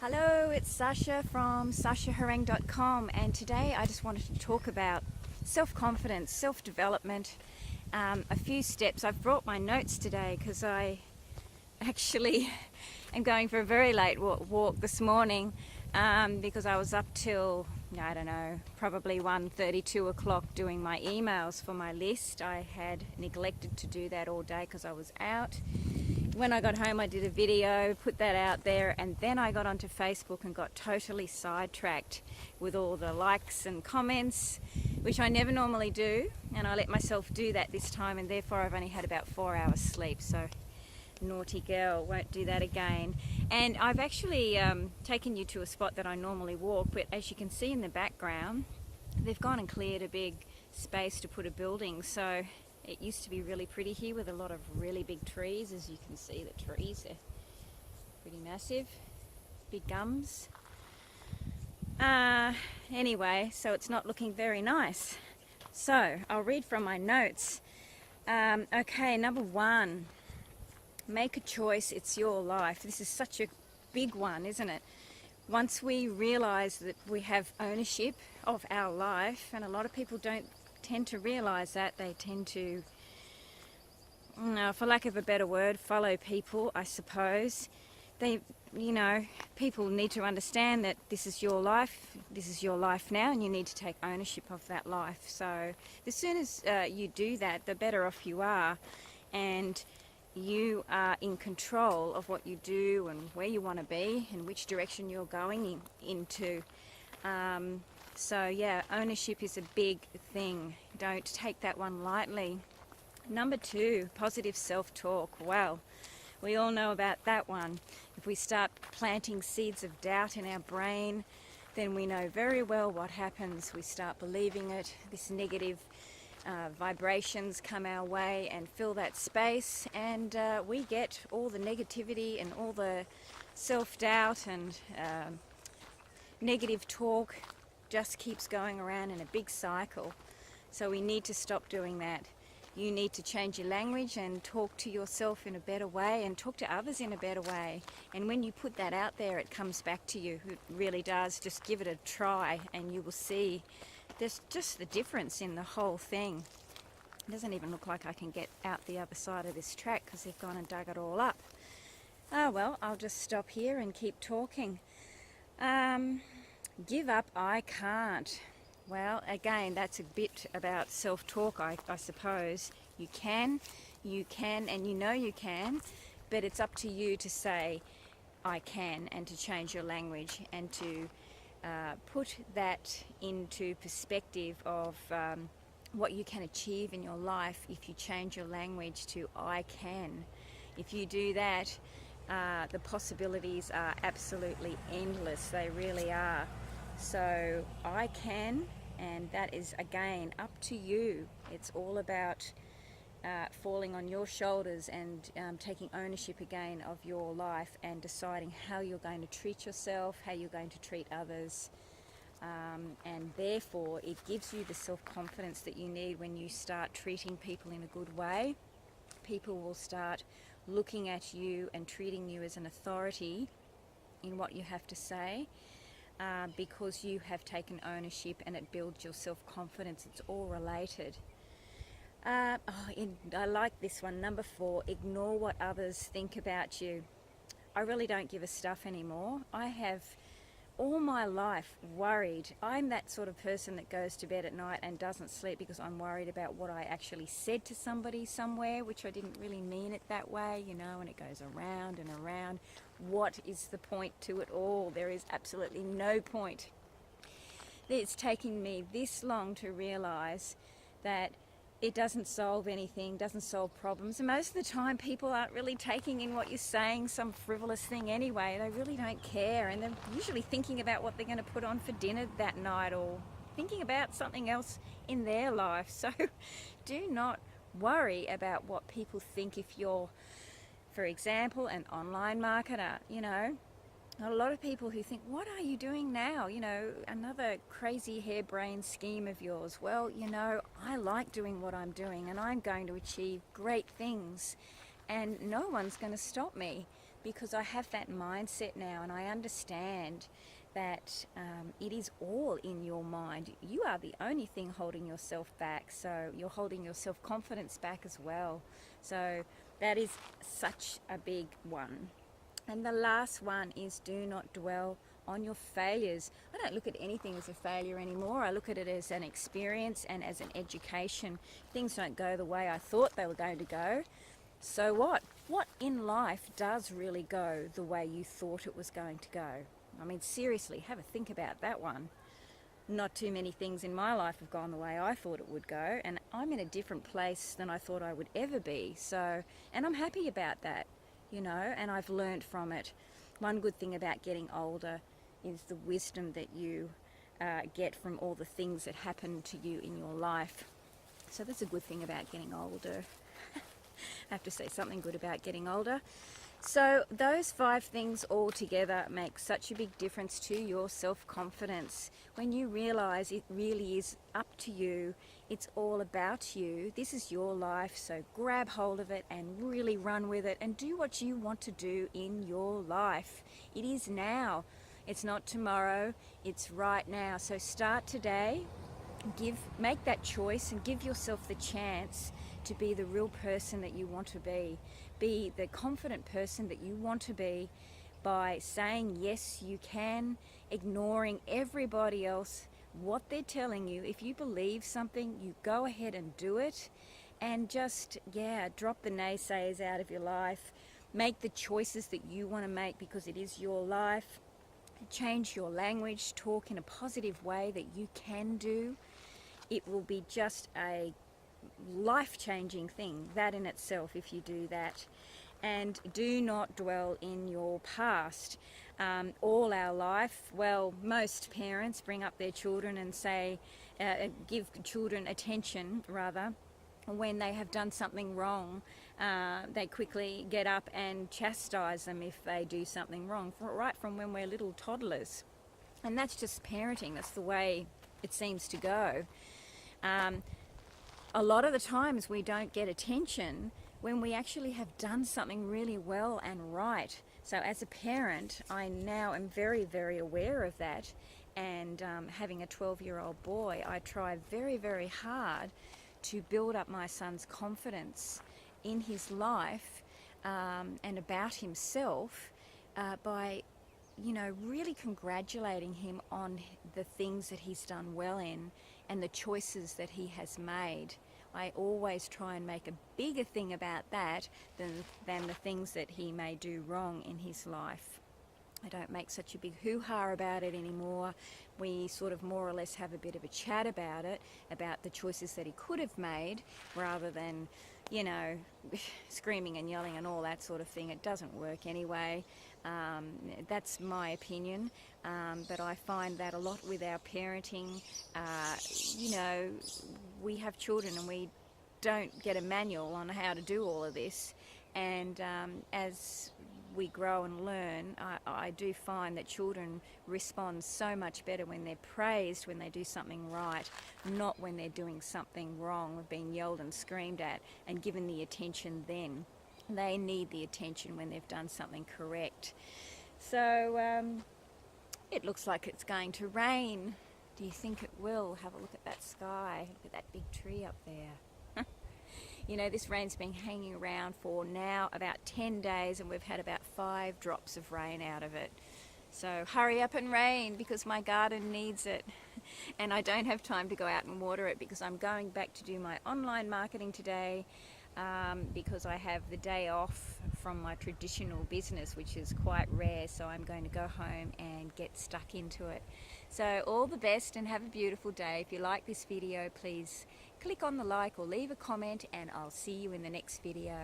Hello, it's Sasha from sashahareng.com, and today I just wanted to talk about self-confidence, self-development, a few steps. I've brought my notes today because I actually am going for a very late walk this morning because I was up till, I don't know, probably 1:30, 2 o'clock doing my emails for my list. I had neglected to do that all day because I was out. When I got home, I did a video, put that out there, and then I got onto Facebook and got totally sidetracked with all the likes and comments, which I never normally do, and I let myself do that this time, and therefore I've only had about 4 hours sleep, so naughty girl, won't do that again. And I've actually taken you to a spot that I normally walk, but as you can see in the background, they've gone and cleared a big space to put a building, so it used to be really pretty here with a lot of really big trees. As you can see, the trees are pretty massive, big gums. Anyway, so it's not looking very nice. So I'll read from my notes. Okay, number one, make a choice, it's your life. This is such a big one, isn't it? Once we realize that we have ownership of our life, and a lot of people don't tend to realize that, they tend to, for lack of a better word, follow people, I suppose. People need to understand that this is your life now, and you need to take ownership of that life. So as soon as you do that, the better off you are, and you are in control of what you do and where you want to be and which direction you're going into. So yeah, ownership is a big thing. Don't take that one lightly. Number two, positive self-talk. Well, we all know about that one. If we start planting seeds of doubt in our brain, then we know very well what happens. We start believing it. This negative vibrations come our way and fill that space, and we get all the negativity and all the self-doubt and negative talk just keeps going around in a big cycle. So we need to stop doing that. You need to change your language and talk to yourself in a better way and talk to others in a better way. And when you put that out there, it comes back to you. It really does. Just give it a try and you will see there's just the difference in the whole thing. It doesn't even look like I can get out the other side of this track because they've gone and dug it all up. Well, I'll just stop here and keep talking. Give up, I can't. Well, again, that's a bit about self-talk, I suppose. You can, and you know you can, but it's up to you to say, I can, and to change your language and to put that into perspective of what you can achieve in your life if you change your language to I can. If you do that, the possibilities are absolutely endless. They really are. So I can, and that is again up to you. It's all about falling on your shoulders and taking ownership again of your life and deciding how you're going to treat yourself, how you're going to treat others, and therefore it gives you the self-confidence that you need. When you start treating people in a good way, people will start looking at you and treating you as an authority in what you have to say. Because you have taken ownership, and it builds your self-confidence. It's all related. I like this one, number 4, ignore what others think about you. I really don't give a stuff anymore. I have all my life worried. I'm that sort of person that goes to bed at night and doesn't sleep because I'm worried about what I actually said to somebody somewhere, which I didn't really mean it that way, and it goes around and around. What is the point to it all? There is absolutely no point. It's taking me this long to realize that it doesn't solve anything, doesn't solve problems. And most of the time people aren't really taking in what you're saying, some frivolous thing anyway. They really don't care, and they're usually thinking about what they're going to put on for dinner that night, or thinking about something else in their life. So do not worry about what people think. If you're, for example, an online marketer, a lot of people who think, what are you doing now? Another crazy harebrained scheme of yours. Well, I like doing what I'm doing, and I'm going to achieve great things, and no one's going to stop me. because I have that mindset now, and I understand that it is all in your mind. You are the only thing holding yourself back, so you're holding your self-confidence back as well. So that is such a big one. And the last one is do not dwell on your failures. I don't look at anything as a failure anymore. I look at it as an experience and as an education. Things don't go the way I thought they were going to go. So what? What in life does really go the way you thought it was going to go? I mean, seriously, have a think about that one. Not too many things in my life have gone the way I thought it would go, and I'm in a different place than I thought I would ever be. So, and I'm happy about that, you know, and I've learned from it. One good thing about getting older is the wisdom that you get from all the things that happen to you in your life. So that's a good thing about getting older. I have to say something good about getting older. So those 5 things all together make such a big difference to your self-confidence. When you realize it really is up to you, it's all about you, this is your life, so grab hold of it and really run with it and do what you want to do in your life. It is now. It's not tomorrow, it's right now. So start today, make that choice and give yourself the chance to be the real person that you want to be. Be the confident person that you want to be by saying yes you can, ignoring everybody else, what they're telling you. If you believe something, you go ahead and do it, and just, drop the naysayers out of your life. Make the choices that you want to make because it is your life. Change your language, talk in a positive way that you can do. It will be just a life-changing thing, that in itself, if you do that. And do not dwell in your past. All our life, well, most parents bring up their children and say, give children attention, rather, when they have done something wrong. They quickly get up and chastise them if they do something wrong, right from when we're little toddlers. And that's just parenting. That's the way it seems to go. A lot of the times we don't get attention when we actually have done something really well and right. So as a parent, I now am very, very aware of that. And having a 12-year-old boy, I try very, very hard to build up my son's confidence in his life and about himself by, really congratulating him on the things that he's done well in and the choices that he has made. I always try and make a bigger thing about that than the things that he may do wrong in his life. I don't make such a big hoo-ha about it anymore. We sort of more or less have a bit of a chat about it, about the choices that he could have made, rather than, screaming and yelling and all that sort of thing. It doesn't work anyway. That's my opinion. But I find that a lot with our parenting. We have children and we don't get a manual on how to do all of this. And as we grow and learn, I do find that children respond so much better when they're praised when they do something right, not when they're doing something wrong or being yelled and screamed at and given the attention then. They need the attention when they've done something correct. So it looks like it's going to rain. Do you think it will? Have a look at that sky. Look at that big tree up there. This rain's been hanging around for now about 10 days and we've had about 5 drops of rain out of it. So hurry up and rain because my garden needs it. And I don't have time to go out and water it because I'm going back to do my online marketing today because I have the day off from my traditional business, which is quite rare. So I'm going to go home and get stuck into it. So all the best and have a beautiful day. If you like this video, please click on the like or leave a comment and I'll see you in the next video.